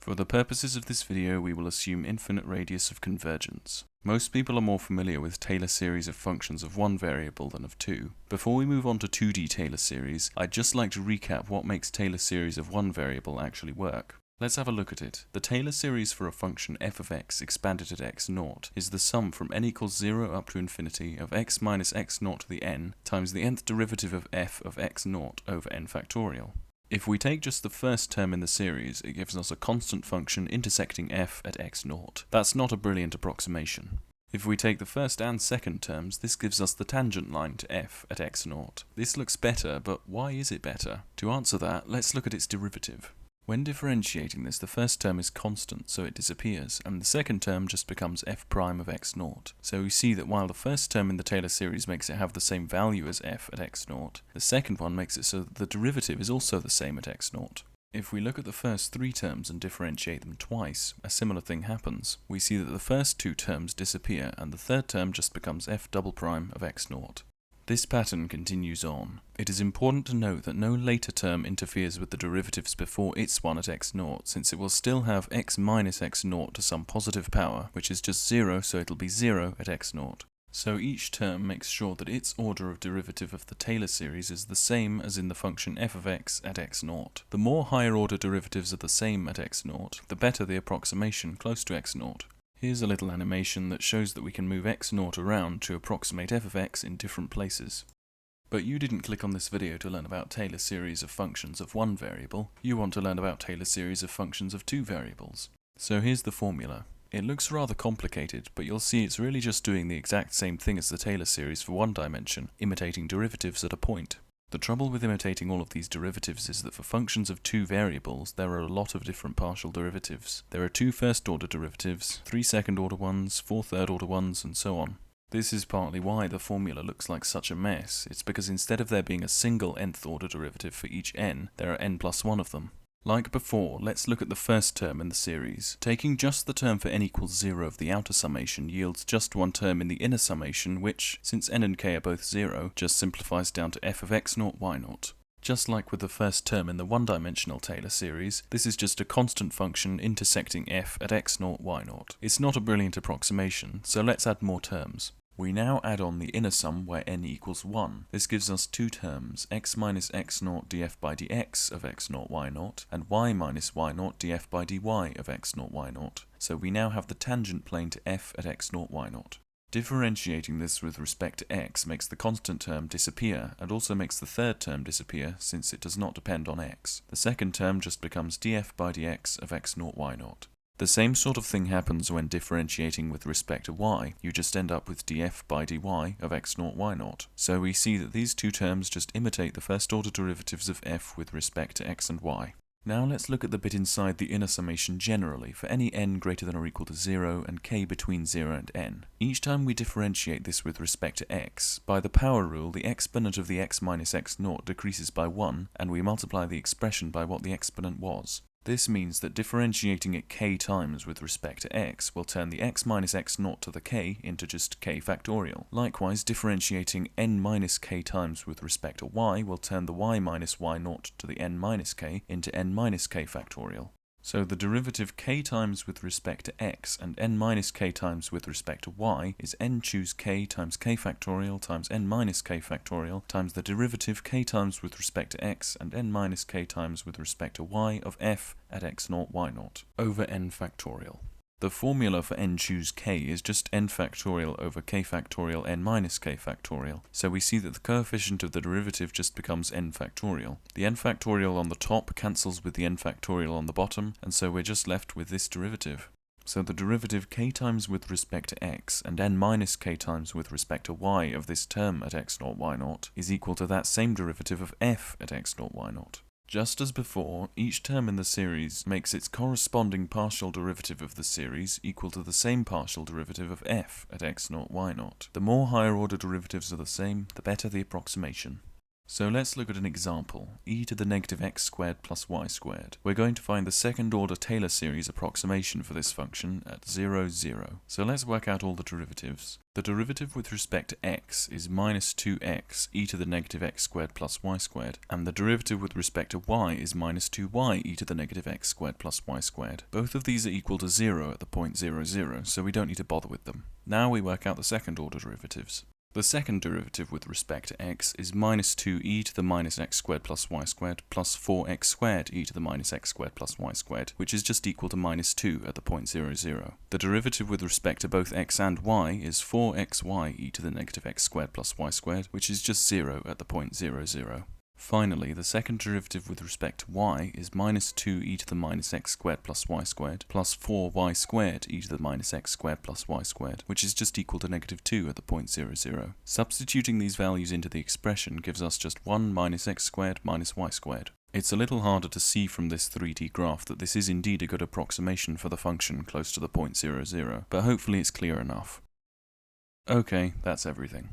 For the purposes of this video, we will assume infinite radius of convergence. Most people are more familiar with Taylor series of functions of one variable than of two. Before we move on to 2D Taylor series, I'd just like to recap what makes Taylor series of one variable actually work. Let's have a look at it. The Taylor series for a function f of x expanded at x naught is the sum from n equals 0 up to infinity of x minus x naught to the n times the nth derivative of f of x naught over n factorial. If we take just the first term in the series, it gives us a constant function intersecting f at x naught. That's not a brilliant approximation. If we take the first and second terms, this gives us the tangent line to f at x naught. This looks better, but why is it better? To answer that, let's look at its derivative. When differentiating this, the first term is constant, so it disappears, and the second term just becomes f prime of x naught. So we see that while the first term in the Taylor series makes it have the same value as f at x naught, the second one makes it so that the derivative is also the same at x naught. If we look at the first three terms and differentiate them twice, a similar thing happens. We see that the first two terms disappear, and the third term just becomes f double prime of x naught. This pattern continues on. It is important to note that no later term interferes with the derivatives before its one at x naught, since it will still have x minus x naught to some positive power, which is just 0, so it'll be 0 at x naught. So each term makes sure that its order of derivative of the Taylor series is the same as in the function f of x at x naught. The more higher order derivatives are the same at x naught, the better the approximation close to x naught. Here's a little animation that shows that we can move x naught around to approximate f of x in different places. But you didn't click on this video to learn about Taylor series of functions of one variable. You want to learn about Taylor series of functions of two variables. So here's the formula. It looks rather complicated, but you'll see it's really just doing the exact same thing as the Taylor series for one dimension, imitating derivatives at a point. The trouble with imitating all of these derivatives is that for functions of two variables, there are a lot of different partial derivatives. There are 2 first-order derivatives, 3 second-order ones, 4 third-order ones, and so on. This is partly why the formula looks like such a mess. It's because instead of there being a single nth-order derivative for each n, there are n plus 1 of them. Like before, let's look at the first term in the series. Taking just the term for n equals 0 of the outer summation yields just one term in the inner summation which, since n and k are both 0, just simplifies down to f of x naught y naught. Just like with the first term in the one-dimensional Taylor series, this is just a constant function intersecting f at x naught y naught. It's not a brilliant approximation, so let's add more terms. We now add on the inner sum where n equals 1. This gives us two terms, x minus x naught df by dx of x naught y naught, and y minus y naught df by dy of x naught y naught. So we now have the tangent plane to f at x naught y naught. Differentiating this with respect to x makes the constant term disappear, and also makes the third term disappear since it does not depend on x. The second term just becomes df by dx of x naught y naught. The same sort of thing happens when differentiating with respect to y. You just end up with df by dy of x naught y naught. So we see that these two terms just imitate the first order derivatives of f with respect to x and y. Now let's look at the bit inside the inner summation generally for any n greater than or equal to 0 and k between 0 and n. Each time we differentiate this with respect to x, by the power rule the exponent of the x minus x naught decreases by 1 and we multiply the expression by what the exponent was. This means that differentiating it k times with respect to x will turn the x minus x naught to the k into just k factorial. Likewise, differentiating n minus k times with respect to y will turn the y minus y naught to the n minus k into n minus k factorial. So the derivative k times with respect to x and n minus k times with respect to y is n choose k times k factorial times n minus k factorial times the derivative k times with respect to x and n minus k times with respect to y of f at x naught y naught over n factorial. The formula for n choose k is just n factorial over k factorial n minus k factorial, so we see that the coefficient of the derivative just becomes n factorial. The n factorial on the top cancels with the n factorial on the bottom, and so we're just left with this derivative. So the derivative k times with respect to x and n minus k times with respect to y of this term at x naught y naught is equal to that same derivative of f at x naught y naught. Just as before, each term in the series makes its corresponding partial derivative of the series equal to the same partial derivative of f at x naught y naught. The more higher order derivatives are the same, the better the approximation. So let's look at an example, e to the negative x squared plus y squared. We're going to find the second order Taylor series approximation for this function at 0, 0. So let's work out all the derivatives. The derivative with respect to x is minus 2x e to the negative x squared plus y squared, and the derivative with respect to y is minus 2y e to the negative x squared plus y squared. Both of these are equal to 0 at the point 0, 0, so we don't need to bother with them. Now we work out the second order derivatives. The second derivative with respect to x is minus 2e to the minus x squared plus y squared plus 4x squared e to the minus x squared plus y squared, which is just equal to minus 2 at the point 0, 0. The derivative with respect to both x and y is 4xy e to the negative x squared plus y squared, which is just 0 at the point 0, 0. Finally, the second derivative with respect to y is minus 2e to the minus x squared plus y squared plus 4y squared e to the minus x squared plus y squared, which is just equal to negative 2 at the point 0, 0. Substituting these values into the expression gives us just 1 minus x squared minus y squared. It's a little harder to see from this 3D graph that this is indeed a good approximation for the function close to the point 0, 0, but hopefully it's clear enough. Okay, that's everything.